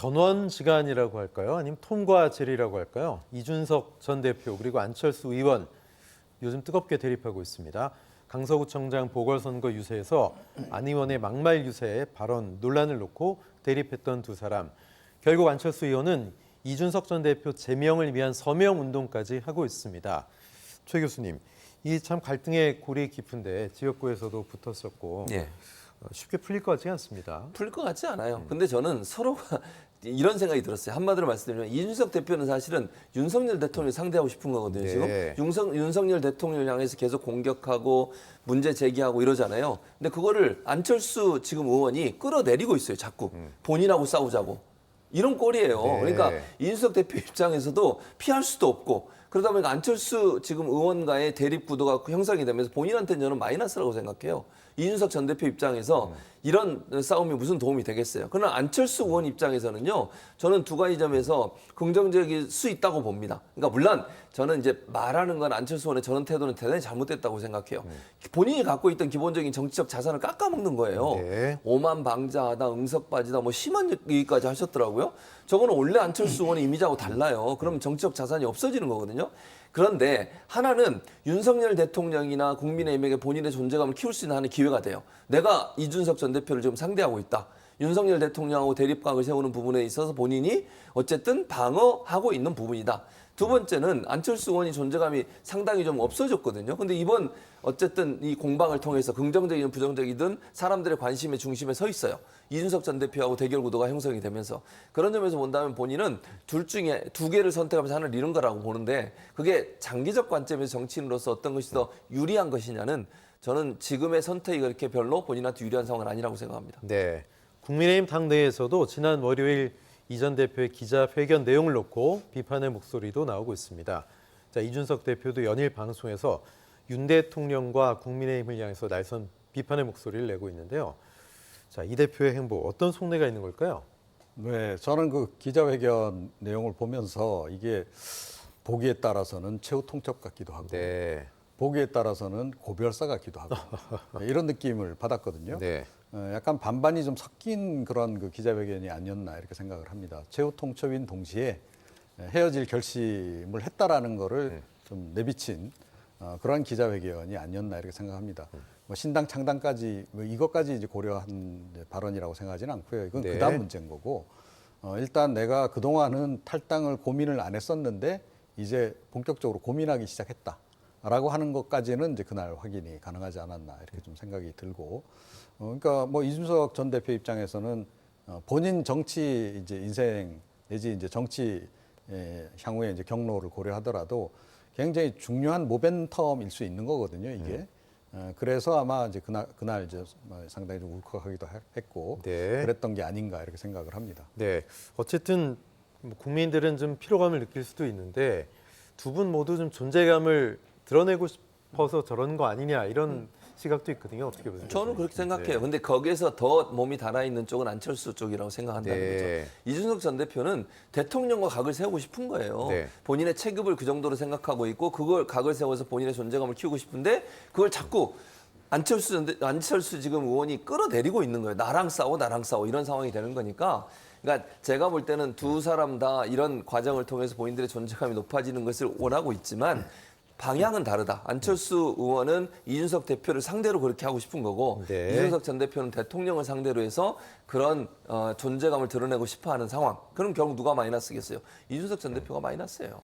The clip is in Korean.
견원 시간이라고 할까요? 아니면 톰과 제리라고 할까요? 이준석 전 대표 그리고 안철수 의원 요즘 뜨겁게 대립하고 있습니다. 강서구청장 보궐선거 유세에서 안 의원의 막말 유세 발언 논란을 놓고 대립했던 두 사람. 결국 안철수 의원은 이준석 전 대표 제명을 위한 서명 운동까지 하고 있습니다. 최 교수님, 이 참 갈등의 골이 깊은데 지역구에서도 붙었었고 예. 쉽게 풀릴 것 같지 않습니다. 풀릴 것 같지 않아요. 근데 저는 서로가 이런 생각이 들었어요. 한마디로 말씀드리면 이준석 대표는 사실은 윤석열 대통령을 상대하고 싶은 거거든요. 네. 지금 윤석열 대통령을 향해서 계속 공격하고 문제 제기하고 이러잖아요. 근데 그거를 안철수 지금 의원이 끌어내리고 있어요. 자꾸 본인하고 싸우자고. 이런 꼴이에요. 네. 그러니까 이준석 대표 입장에서도 피할 수도 없고 그러다 보니까 안철수 지금 의원과의 대립 구도가 형성이 되면서 본인한테는 저는 마이너스라고 생각해요. 이준석 전 대표 입장에서 이런 싸움이 무슨 도움이 되겠어요. 그러나 안철수 의원 입장에서는요. 저는 두 가지 점에서 긍정적일 수 있다고 봅니다. 그러니까 물론 저는 이제 말하는 건 안철수 의원의 저런 태도는 대단히 잘못됐다고 생각해요. 본인이 갖고 있던 기본적인 정치적 자산을 깎아먹는 거예요. 네. 오만방자하다, 응석빠지다, 뭐 심한 얘기까지 하셨더라고요. 저거는 원래 안철수 의원의 이미지하고 달라요. 그러면 정치적 자산이 없어지는 거거든요. 그런데 하나는 윤석열 대통령이나 국민의힘에게 본인의 존재감을 키울 수 있는 하나의 기회가 돼요. 내가 이준석 전 대표를 지금 상대하고 있다. 윤석열 대통령하고 대립각을 세우는 부분에 있어서 본인이 어쨌든 방어하고 있는 부분이다. 두 번째는 안철수 의원이 존재감이 상당히 좀 없어졌거든요. 근데 이번 어쨌든 이 공방을 통해서 긍정적이든 부정적이든 사람들의 관심의 중심에 서 있어요. 이준석 전 대표하고 대결 구도가 형성이 되면서 그런 점에서 본다면 본인은 둘 중에 두 개를 선택하면서 하나를 잃은 거라고 보는데 그게 장기적 관점에서 정치인으로서 어떤 것이 더 유리한 것이냐는 저는 지금의 선택이 그렇게 별로 본인한테 유리한 상황은 아니라고 생각합니다. 네, 국민의힘 당내에서도 지난 월요일 이 전 대표의 기자회견 내용을 놓고 비판의 목소리도 나오고 있습니다. 자, 이준석 대표도 연일 방송에서 윤 대통령과 국민의힘을 향해서 날선 비판의 목소리를 내고 있는데요. 자, 이 대표의 행보 어떤 속내가 있는 걸까요? 네, 저는 그 기자회견 내용을 보면서 이게 보기에 따라서는 최후 통첩 같기도 하고 네. 보기에 따라서는 고별사 같기도 하고 이런 느낌을 받았거든요. 네. 약간 반반이 좀 섞인 그런 그 기자회견이 아니었나 이렇게 생각을 합니다. 최후 통첩인 동시에 헤어질 결심을 했다라는 거를 좀 내비친 그런 기자회견이 아니었나 이렇게 생각합니다. 뭐 신당 창당까지 뭐 이것까지 이제 고려한 이제 발언이라고 생각하지는 않고요. 이건 네. 그다음 문제인 거고 일단 내가 그동안은 탈당을 고민을 안 했었는데 이제 본격적으로 고민하기 시작했다라고 하는 것까지는 이제 그날 확인이 가능하지 않았나 이렇게 좀 생각이 들고 그러니까 뭐 이준석 전 대표 입장에서는 본인 정치 이제 인생 내지 이제 정치 향후의 이제 경로를 고려하더라도 굉장히 중요한 모멘텀일 수 있는 거거든요, 이게. 그래서 아마 이제 그날 이제 상당히 좀 울컥하기도 했고 네. 그랬던 게 아닌가 이렇게 생각을 합니다. 네. 어쨌든 뭐 국민들은 좀 피로감을 느낄 수도 있는데 두 분 모두 좀 존재감을 드러내고 싶어서 저런 거 아니냐 이런 시각도 있거든요. 어떻게 보세요? 저는 그렇게 생각해요. 네. 근데 거기에서 더 몸이 달아있는 쪽은 안철수 쪽이라고 생각한다는 네. 거죠. 이준석 전 대표는 대통령과 각을 세우고 싶은 거예요. 네. 본인의 체급을 그 정도로 생각하고 있고 그걸 각을 세워서 본인의 존재감을 키우고 싶은데 그걸 자꾸 안철수 지금 의원이 끌어내리고 있는 거예요. 나랑 싸워 이런 상황이 되는 거니까. 그러니까 제가 볼 때는 두 사람 다 이런 과정을 통해서 본인들의 존재감이 높아지는 것을 원하고 있지만 방향은 다르다. 안철수 의원은 이준석 대표를 상대로 그렇게 하고 싶은 거고 네. 이준석 전 대표는 대통령을 상대로 해서 그런 존재감을 드러내고 싶어하는 상황. 그럼 결국 누가 마이너스겠어요? 이준석 전 대표가 마이너스예요.